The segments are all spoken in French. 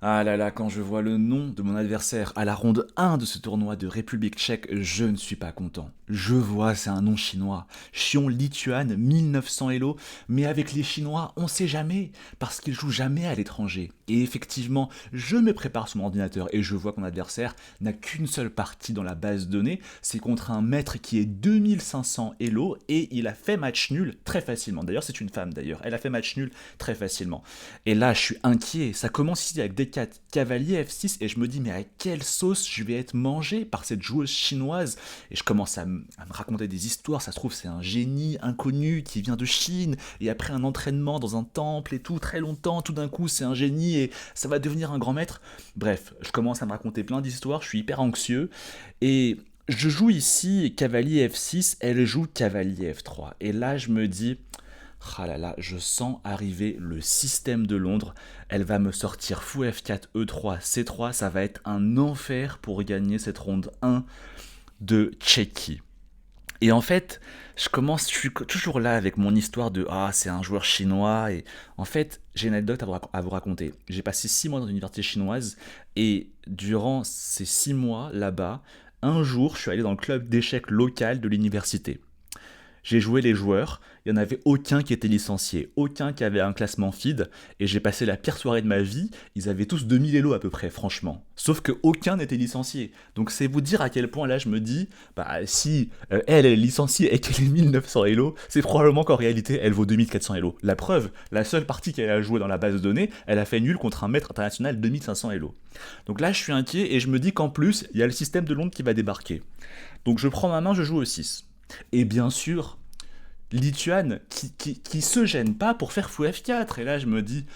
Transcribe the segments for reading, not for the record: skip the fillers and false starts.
Ah là là, quand je vois le nom de mon adversaire à la ronde 1 de ce tournoi de République tchèque, je ne suis pas content. Je vois, c'est un nom chinois. Xion Lituan, 1900 Elo. Mais avec les Chinois, on sait jamais, parce qu'ils jouent jamais à l'étranger. Et effectivement, je me prépare sur mon ordinateur et je vois que mon adversaire n'a qu'une seule partie dans la base de données. C'est contre un maître qui est 2500 Elo et il a fait match nul très facilement. D'ailleurs, c'est une femme d'ailleurs. Elle a fait match nul très facilement. Et là, je suis inquiet. Ça commence ici avec D4, cavalier F6, et je me dis, mais à quelle sauce je vais être mangé par cette joueuse chinoise? Et je commence à me raconter des histoires. Ça se trouve, c'est un génie inconnu qui vient de Chine, et après un entraînement dans un temple et tout, très longtemps, tout d'un coup, c'est un génie et ça va devenir un grand maître. Bref, je commence à me raconter plein d'histoires. Je suis hyper anxieux. Et je joue ici cavalier F6, elle joue cavalier F3. Et là, je me dis, ah là là, je sens arriver le système de Londres. Elle va me sortir fou F4, E3, C3. Ça va être un enfer pour gagner cette ronde 1 de Tchéquie. Et en fait, je suis toujours là avec mon histoire de ah, c'est un joueur chinois. Et en fait, j'ai une anecdote à vous raconter. J'ai passé 6 mois dans une université chinoise et durant ces 6 mois là-bas, un jour, je suis allé dans le club d'échecs local de l'université. J'ai joué les joueurs, il n'y en avait aucun qui était licencié, aucun qui avait un classement feed, et j'ai passé la pire soirée de ma vie, ils avaient tous 2000 élos à peu près, franchement. Sauf que aucun n'était licencié. Donc c'est vous dire à quel point là je me dis, bah si elle est licenciée et qu'elle est 1900 élos, c'est probablement qu'en réalité elle vaut 2400 élos. La preuve, la seule partie qu'elle a jouée dans la base de données, elle a fait nul contre un maître international 2500 élos. Donc là je suis inquiet et je me dis qu'en plus, il y a le système de Londres qui va débarquer. Donc je prends ma main, je joue au 6. Et bien sûr, Lituan qui se gêne pas pour faire fou F4. Et là, je me dis,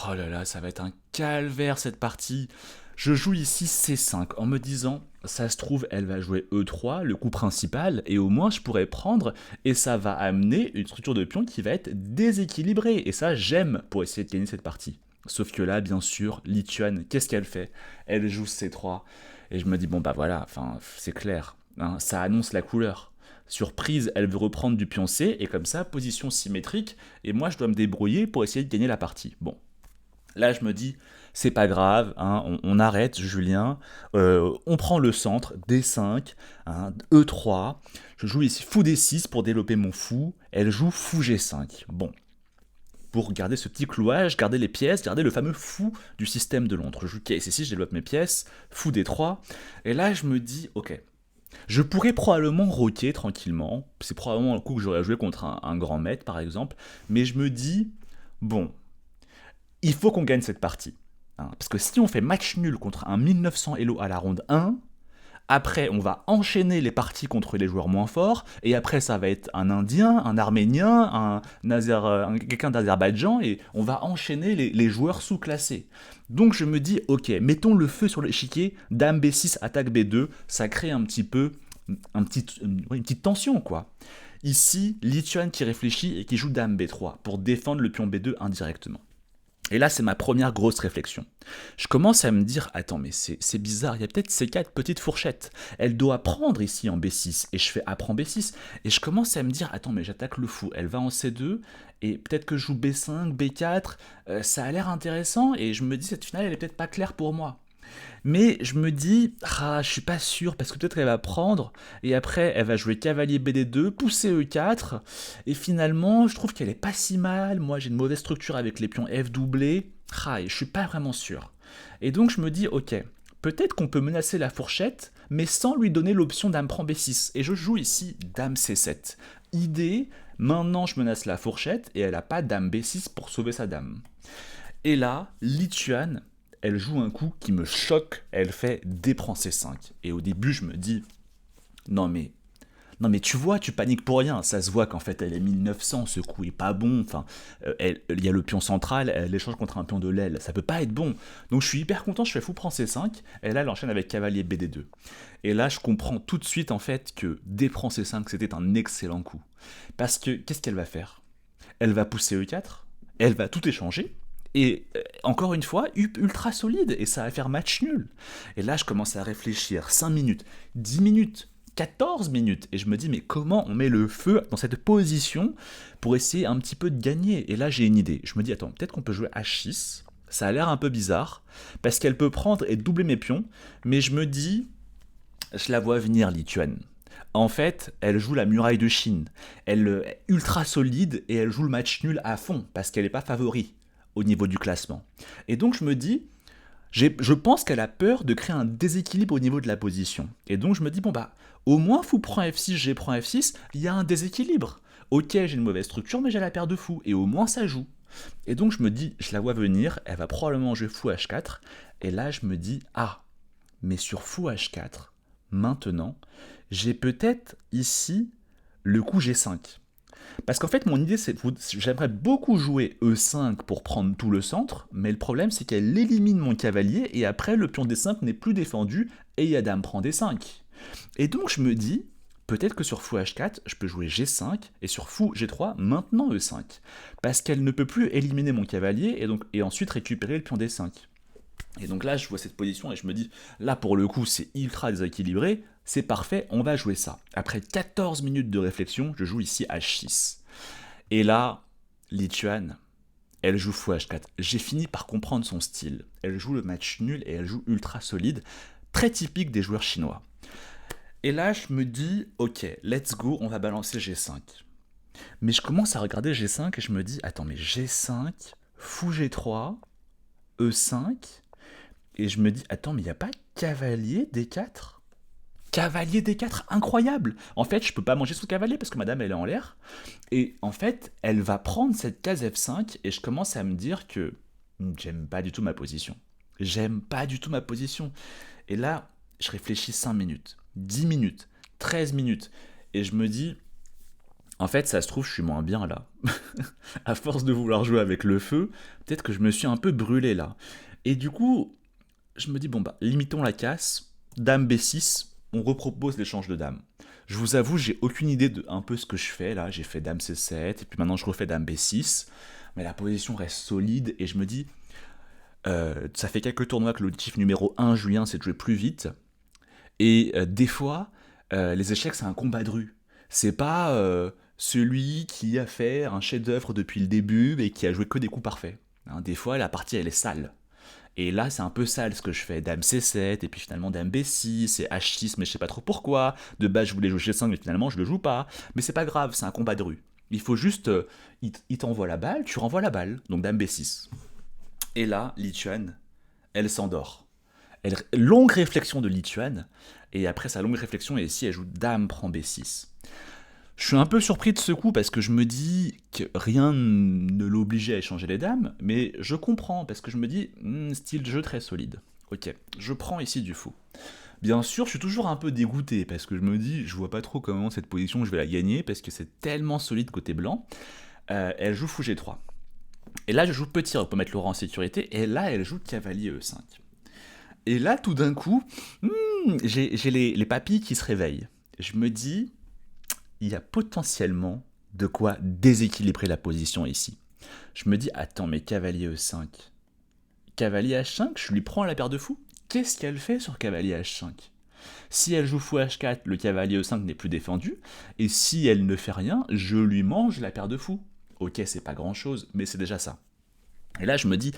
oh là là, ça va être un calvaire cette partie. Je joue ici C5 en me disant, ça se trouve, elle va jouer E3, le coup principal, et au moins je pourrais prendre, et ça va amener une structure de pion qui va être déséquilibrée. Et ça, j'aime pour essayer de gagner cette partie. Sauf que là, bien sûr, Lituan, qu'est-ce qu'elle fait? Elle joue C3, et je me dis, bon bah voilà, enfin, c'est clair, hein, ça annonce la couleur. Surprise, elle veut reprendre du pion C, et comme ça, position symétrique, et moi je dois me débrouiller pour essayer de gagner la partie. Bon, là je me dis, c'est pas grave, hein, on arrête Julien, on prend le centre, D5, hein, E3, je joue ici fou D6 pour développer mon fou, elle joue fou G5. Bon, pour garder ce petit clouage, garder les pièces, garder le fameux fou du système de Londres. Je joue KS6, je développe mes pièces, fou D3, et là je me dis, ok, je pourrais probablement roquer tranquillement. C'est probablement un coup que j'aurais joué contre un grand maître, par exemple. Mais je me dis, bon, il faut qu'on gagne cette partie. Hein. Parce que si on fait match nul contre un 1900 Elo à la ronde 1, après, on va enchaîner les parties contre les joueurs moins forts, et après, ça va être un Indien, un Arménien, quelqu'un d'Azerbaïdjan, et on va enchaîner les joueurs sous-classés. Donc je me dis, ok, mettons le feu sur l'échiquier, Dame B6, attaque B2, ça crée un petit peu, une petite tension, quoi. Ici, Lituan qui réfléchit et qui joue Dame B3 pour défendre le pion B2 indirectement. Et là, c'est ma première grosse réflexion. Je commence à me dire, attends, mais c'est bizarre, il y a peut-être ces quatre petites fourchettes. Elle doit prendre ici en B6, et je fais apprend B6. Et je commence à me dire, attends, mais j'attaque le fou. Elle va en C2, et peut-être que je joue B5, B4, ça a l'air intéressant, et je me dis, cette finale, elle est peut-être pas claire pour moi. Mais je me dis, ah, je suis pas sûr, parce que peut-être elle va prendre, et après elle va jouer cavalier BD2, pousser E4, et finalement je trouve qu'elle est pas si mal, moi j'ai une mauvaise structure avec les pions F doublés, ah, et je suis pas vraiment sûr. Et donc je me dis, ok, peut-être qu'on peut menacer la fourchette, mais sans lui donner l'option dame prend B6, et je joue ici dame C7. Idée, maintenant je menace la fourchette, et elle a pas dame B6 pour sauver sa dame. Et là, Lituan, elle joue un coup qui me choque, elle fait D prend C5. Et au début, je me dis, non mais, non mais tu vois, tu paniques pour rien, ça se voit qu'en fait elle est 1900, ce coup est pas bon, enfin, il y a le pion central, elle échange contre un pion de l'aile, ça peut pas être bon. Donc je suis hyper content, je fais fou prend C5, et là elle enchaîne avec cavalier BD2. Et là je comprends tout de suite en fait que D prend C5 c'était un excellent coup. Parce que qu'est-ce qu'elle va faire? Elle va pousser E4, elle va tout échanger, et encore une fois, ultra solide, et ça va faire match nul. Et là, je commence à réfléchir, 5 minutes, 10 minutes, 14 minutes, et je me dis, mais comment on met le feu dans cette position pour essayer un petit peu de gagner? Et là, j'ai une idée. Je me dis, attends, peut-être qu'on peut jouer H6, Ça a l'air un peu bizarre, parce qu'elle peut prendre et doubler mes pions, mais je me dis, je la vois venir, Lituane. En fait, elle joue la muraille de Chine. Elle est ultra solide et elle joue le match nul à fond, parce qu'elle n'est pas favori au niveau du classement. Et donc je me dis, je pense qu'elle a peur de créer un déséquilibre au niveau de la position. Et donc je me dis, bon bah, au moins fou prend F6, G prend F6, il y a un déséquilibre. Ok, j'ai une mauvaise structure, mais j'ai la paire de fou, et au moins ça joue. Et donc je me dis, je la vois venir, elle va probablement jouer fou H4, et là je me dis, ah, mais sur fou H4, maintenant, j'ai peut-être ici le coup G5. Parce qu'en fait, mon idée, c'est j'aimerais beaucoup jouer E5 pour prendre tout le centre, mais le problème, c'est qu'elle élimine mon cavalier, et après, le pion D5 n'est plus défendu, et il dame prend D5. Et donc, je me dis, peut-être que sur fou H4, je peux jouer G5, et sur fou G3, maintenant E5. Parce qu'elle ne peut plus éliminer mon cavalier, et ensuite récupérer le pion D5. Et donc là, je vois cette position et je me dis, là pour le coup, c'est ultra déséquilibré, c'est parfait, on va jouer ça. Après 14 minutes de réflexion, je joue ici H6. Et là, Lituane, elle joue fou H4. J'ai fini par comprendre son style. Elle joue le match nul et elle joue ultra solide, très typique des joueurs chinois. Et là, je me dis, ok, let's go, on va balancer G5. Mais je commence à regarder G5 et je me dis, attends, mais G5, fou G3, E5, et je me dis, attends, mais il n'y a pas cavalier D4 ? Cavalier D4, incroyable. En fait, je peux pas manger sous cavalier parce que madame, elle est en l'air. Et en fait, elle va prendre cette case F5 et je commence à me dire que j'aime pas du tout ma position. J'aime pas du tout ma position. Et là, je réfléchis 5 minutes, 10 minutes, 13 minutes. Et je me dis, en fait, ça se trouve, je suis moins bien là. À force de vouloir jouer avec le feu, peut-être que je me suis un peu brûlé là. Et du coup, je me dis, bon bah, limitons la casse, dame B6, on repropose l'échange de dames. Je vous avoue, j'ai aucune idée de un peu ce que je fais là, j'ai fait dame C7, et puis maintenant je refais dame B6, mais la position reste solide, et je me dis, ça fait quelques tournois que l'objectif numéro 1, Julien, c'est de jouer plus vite, et des fois, les échecs, c'est un combat de rue. C'est pas celui qui a fait un chef-d'œuvre depuis le début, et qui a joué que des coups parfaits. Hein, des fois, la partie, elle est sale. Et là, c'est un peu sale ce que je fais. Dame C7, et puis finalement Dame B6, et H6, mais je sais pas trop pourquoi. De base, je voulais jouer G5, mais finalement, je le joue pas. Mais c'est pas grave, c'est un combat de rue. Il faut juste. Il t'envoie la balle, tu renvoies la balle. Donc Dame B6. Et là, Lituane, elle s'endort. Longue réflexion de Lituane, et après sa longue réflexion, et ici, elle joue Dame prend B6. Je suis un peu surpris de ce coup parce que je me dis que rien ne l'obligeait à échanger les dames, mais je comprends parce que je me dis, style de jeu très solide. Ok, je prends ici du fou. Bien sûr, je suis toujours un peu dégoûté parce que je me dis, je vois pas trop comment cette position je vais la gagner parce que c'est tellement solide côté blanc. Elle joue fou G3. Et là, je joue petit pour mettre Laurent en sécurité, et là, elle joue cavalier E5. Et là, tout d'un coup, j'ai les papilles qui se réveillent. Je me dis, il y a potentiellement de quoi déséquilibrer la position ici. Je me dis, attends, mais cavalier E5. Cavalier H5, je lui prends la paire de fou. Qu'est-ce qu'elle fait sur cavalier H5 ? Si elle joue fou H4, le cavalier E5 n'est plus défendu, et si elle ne fait rien, je lui mange la paire de fou. Ok, c'est pas grand-chose, mais c'est déjà ça. Et là, je me dis,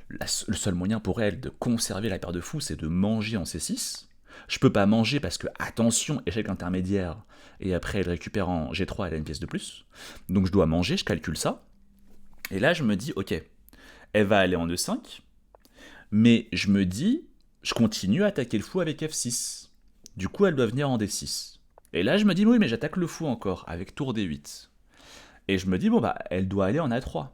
le seul moyen pour elle de conserver la paire de fou, c'est de manger en C6. Je peux pas manger parce que, attention, échec intermédiaire, et après elle récupère en G3, elle a une pièce de plus. Donc je dois manger, je calcule ça. Et là, je me dis, ok, elle va aller en E5, mais je me dis, je continue à attaquer le fou avec F6. Du coup, elle doit venir en D6. Et là, je me dis, oui, mais j'attaque le fou encore, avec tour D8. Et je me dis, bon, bah, elle doit aller en A3.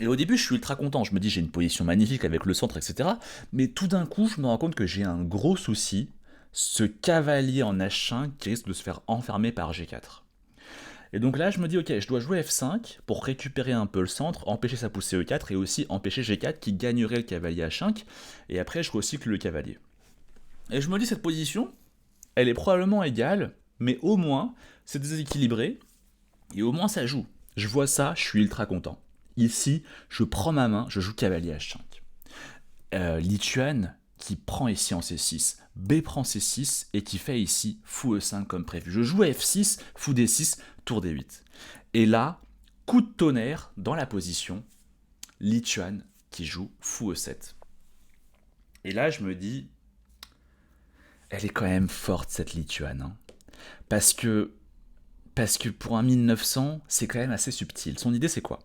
Et au début, je suis ultra content. Je me dis, j'ai une position magnifique avec le centre, etc. Mais tout d'un coup, je me rends compte que j'ai un gros souci. Ce cavalier en H5 qui risque de se faire enfermer par G4. Et donc là, je me dis, ok, je dois jouer F5 pour récupérer un peu le centre, empêcher sa poussée E4 et aussi empêcher G4 qui gagnerait le cavalier H5. Et après, je recycle le cavalier. Et je me dis, cette position, elle est probablement égale, mais au moins, c'est déséquilibré et au moins ça joue. Je vois ça, je suis ultra content. Ici, je prends ma main, je joue cavalier H5. Lituane qui prend ici en C6, B prend C6 et qui fait ici fou E5 comme prévu. Je joue F6, fou D6, tour D8. Et là, coup de tonnerre dans la position, Lituane qui joue fou E7. Et là, je me dis, elle est quand même forte cette Lituane. Hein. Parce que pour un 1900, c'est quand même assez subtil. Son idée, c'est quoi?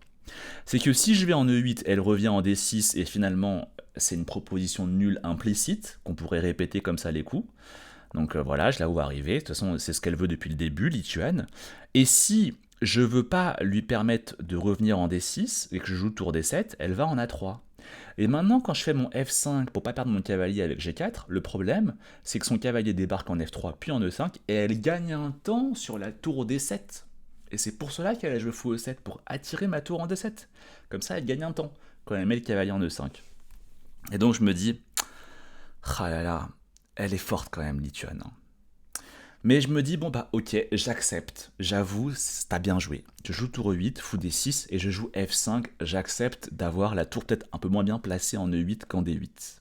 C'est que si je vais en E8, elle revient en D6 et finalement, c'est une proposition nulle implicite qu'on pourrait répéter comme ça les coups. Donc voilà, je la vois arriver. De toute façon, c'est ce qu'elle veut depuis le début, Lituane. Et si je veux pas lui permettre de revenir en D6 et que je joue tour D7, elle va en A3. Et maintenant, quand je fais mon F5 pour pas perdre mon cavalier avec G4, le problème, c'est que son cavalier débarque en F3 puis en E5 et elle gagne un temps sur la tour D7. Et c'est pour cela qu'elle a joué fou E7, pour attirer ma tour en D7. Comme ça, elle gagne un temps quand elle met le cavalier en E5. Et donc je me dis, ah là là, elle est forte quand même, Lituane. Mais je me dis, bon bah ok, j'accepte, j'avoue, t'as bien joué. Je joue tour E8, fou D6, et je joue F5, j'accepte d'avoir la tour peut-être un peu moins bien placée en E8 qu'en D8.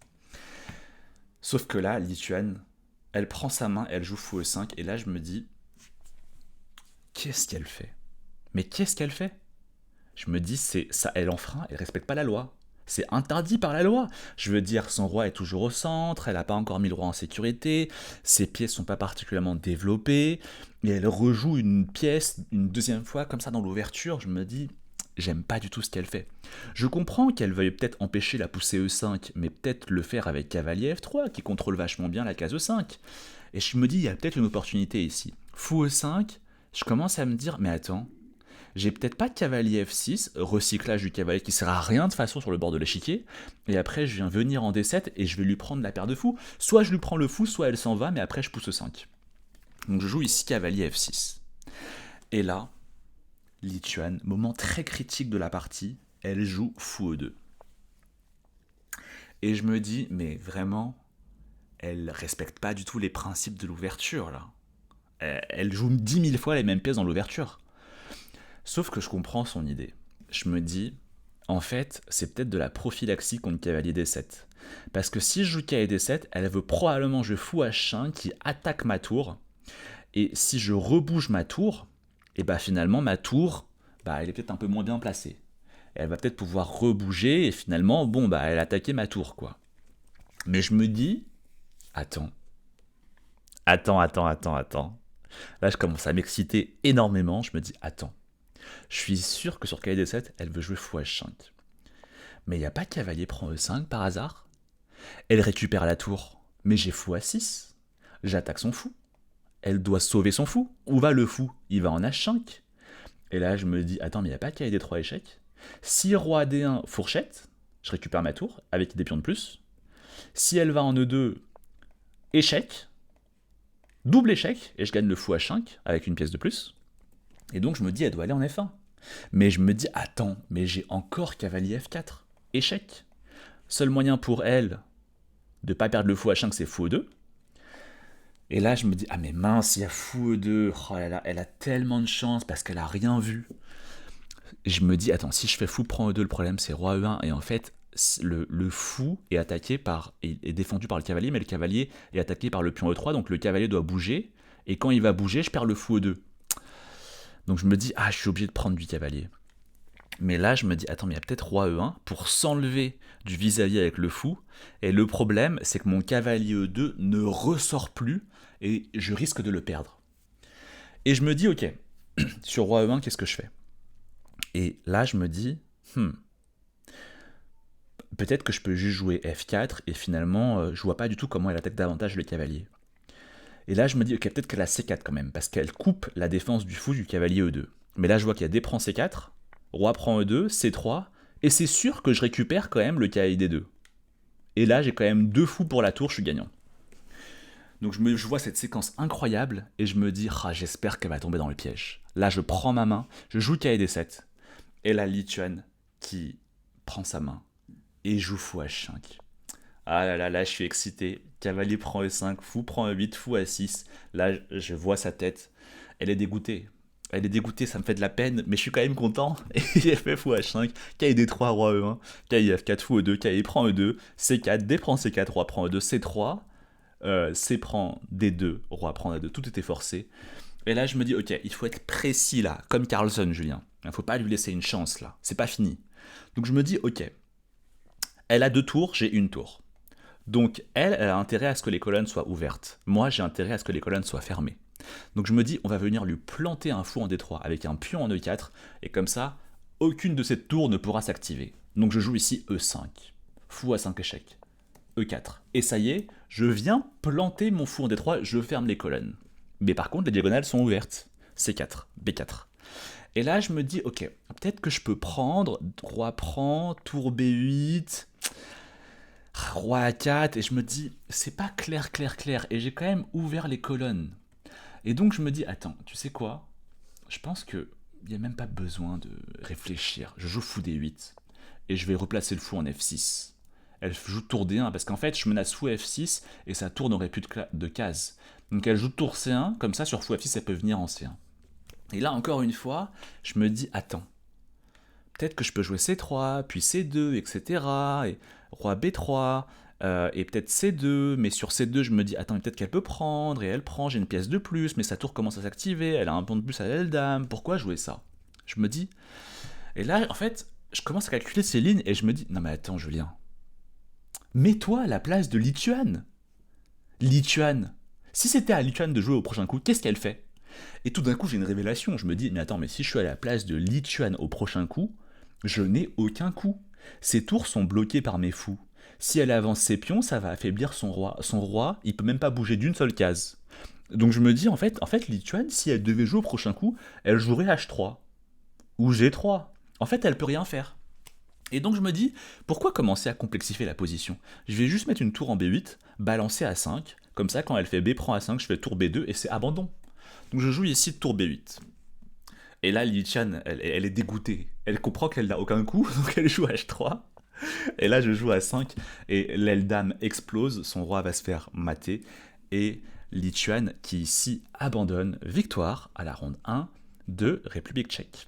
Sauf que là, Lituane, elle prend sa main, elle joue fou E5, et là je me dis, qu'est-ce qu'elle fait? Mais qu'est-ce qu'elle fait? Je me dis, c'est ça, elle enfreint, elle respecte pas la loi. C'est interdit par la loi. Je veux dire, son roi est toujours au centre, elle n'a pas encore mis le roi en sécurité, ses pièces sont pas particulièrement développées, et elle rejoue une pièce une deuxième fois comme ça dans l'ouverture. Je me dis, j'aime pas du tout ce qu'elle fait. Je comprends qu'elle veuille peut-être empêcher la poussée E5, mais peut-être le faire avec cavalier F3, qui contrôle vachement bien la case E5. Et je me dis, il y a peut-être une opportunité ici. Fou E5, je commence à me dire, mais attends, j'ai peut-être pas de cavalier F6, recyclage du cavalier qui sert à rien de toute façon sur le bord de l'échiquier, et après je viens venir en D7 et je vais lui prendre la paire de fous. Soit je lui prends le fou, soit elle s'en va, mais après je pousse 5. Donc je joue ici cavalier F6. Et là, Lituane, moment très critique de la partie, elle joue fou E2. Et je me dis, mais vraiment, elle respecte pas du tout les principes de l'ouverture là. Elle joue 10 000 fois les mêmes pièces dans l'ouverture. Sauf que je comprends son idée. Je me dis, en fait, c'est peut-être de la prophylaxie contre cavalier D7. Parce que si je joue cavalier D7, elle veut probablement jouer fou H5 qui attaque ma tour. Et si je rebouge ma tour, et bah finalement ma tour, bah elle est peut-être un peu moins bien placée. Elle va peut-être pouvoir rebouger et finalement, bon bah elle a attaqué ma tour quoi. Mais je me dis, attends. Là je commence à m'exciter énormément, je me dis, attends. Je suis sûr que sur cavalier D7, elle veut jouer fou H5. Mais il n'y a pas cavalier prend E5 par hasard. Elle récupère la tour, mais j'ai fou A6. J'attaque son fou. Elle doit sauver son fou. Où va le fou? Il va en H5. Et là, je me dis, attends, mais il n'y a pas cavalier D3 échec. Si roi D1 fourchette, je récupère ma tour avec des pions de plus. Si elle va en E2, échec, double échec, et je gagne le fou H5 avec une pièce de plus. Et donc je me dis, elle doit aller en F1. Mais je me dis, attends, mais j'ai encore cavalier F4. Échec. Seul moyen pour elle de pas perdre le fou H5, c'est fou E2. Et là, je me dis, ah mais mince, il y a fou E2. Oh là là, elle a tellement de chance parce qu'elle a rien vu. Et je me dis, attends, si je fais fou prend E2, le problème c'est roi E1. Et en fait, le fou est attaqué est défendu par le cavalier, mais le cavalier est attaqué par le pion E3, donc le cavalier doit bouger. Et quand il va bouger, je perds le fou E2. Donc je me dis, ah, je suis obligé de prendre du cavalier. Mais là, je me dis, attends, mais il y a peut-être roi E1 pour s'enlever du vis-à-vis avec le fou. Et le problème, c'est que mon cavalier E2 ne ressort plus et je risque de le perdre. Et je me dis, ok, sur roi E1, qu'est-ce que je fais? Et là, je me dis, peut-être que je peux juste jouer F4 et finalement, je vois pas du tout comment elle attaque davantage le cavalier. Et là, je me dis, ok, peut-être qu'elle a C4 quand même, parce qu'elle coupe la défense du fou du cavalier E2. Mais là, je vois qu'il y a D prend C4, roi prend E2, C3, et c'est sûr que je récupère quand même le cavalier D2. Et là, j'ai quand même 2 fous pour la tour, je suis gagnant. Donc je vois cette séquence incroyable, et je me dis, ah, j'espère qu'elle va tomber dans le piège. Là, je prends ma main, je joue cavalier D7, et la Lituane qui prend sa main, et joue fou H5. Ah là là, là, je suis excité. Cavalier prend E5, fou prend E8, fou A6. Là, je vois sa tête. Elle est dégoûtée. Elle est dégoûtée, ça me fait de la peine, mais je suis quand même content. Et il fait fou H5, cavalier D3, roi E1, cavalier F4, fou E2, cavalier prend E2, C4, D prend C4, roi prend E2, C3, C prend D2, roi prend A2. Tout était forcé. Et là, je me dis, ok, il faut être précis là, comme Carlsen, Julien. Il ne faut pas lui laisser une chance là. C'est pas fini. Donc je me dis, ok, Elle a 2 tours, j'ai une tour. Donc elle a intérêt à ce que les colonnes soient ouvertes. Moi, j'ai intérêt à ce que les colonnes soient fermées. Donc je me dis, on va venir lui planter un fou en D3 avec un pion en E4, et comme ça, aucune de ces tours ne pourra s'activer. Donc je joue ici E5. Fou à 5 échecs. E4. Et ça y est, je viens planter mon fou en D3, je ferme les colonnes. Mais par contre, les diagonales sont ouvertes. C4, B4. Et là, je me dis, ok, peut-être que je peux prendre, roi prend, tour B8, roi A4, et je me dis, c'est pas clair, et j'ai quand même ouvert les colonnes. Et donc je me dis, attends, tu sais quoi? Je pense que il n'y a même pas besoin de réfléchir. Je joue fou D8, et je vais replacer le fou en F6. Elle joue tour D1, parce qu'en fait, je menace fou F6, et sa tour n'aurait plus de cases. Donc elle joue tour C1, comme ça sur fou F6, elle peut venir en C1. Et là, encore une fois, je me dis, attends, peut-être que je peux jouer C3, puis C2, etc. Et roi B3, et peut-être C2, mais sur C2, je me dis, attends, peut-être qu'elle peut prendre, et elle prend, j'ai une pièce de plus, mais sa tour commence à s'activer, elle a un pont de plus à l'aile dame, pourquoi jouer ça? Je me dis, et là, en fait, je commence à calculer ces lignes, et je me dis, non mais attends, Julien, mets-toi à la place de Lituane. Lituane. Si c'était à Lituane de jouer au prochain coup, qu'est-ce qu'elle fait? Et tout d'un coup, j'ai une révélation. Je me dis, mais attends, mais si je suis à la place de Lituane au prochain coup, je n'ai aucun coup. Ses tours sont bloqués par mes fous. Si elle avance ses pions, ça va affaiblir son roi. Son roi, il peut même pas bouger d'une seule case. Donc je me dis, en fait, Lituane, si elle devait jouer au prochain coup, elle jouerait H3 ou G3. En fait, elle peut rien faire. Et donc je me dis, pourquoi commencer à complexifier la position? Je vais juste mettre une tour en B8, balancer à 5, comme ça quand elle fait B prend A5, je fais tour B2 et c'est abandon. Donc je joue ici tour B8. Et là, Li Chan, elle est dégoûtée. Elle comprend qu'elle n'a aucun coup, donc elle joue H3. Et là, je joue à 5, et l'aile dame explose, son roi va se faire mater, et Li Chuan, qui ici abandonne, victoire à la ronde 1 de République tchèque.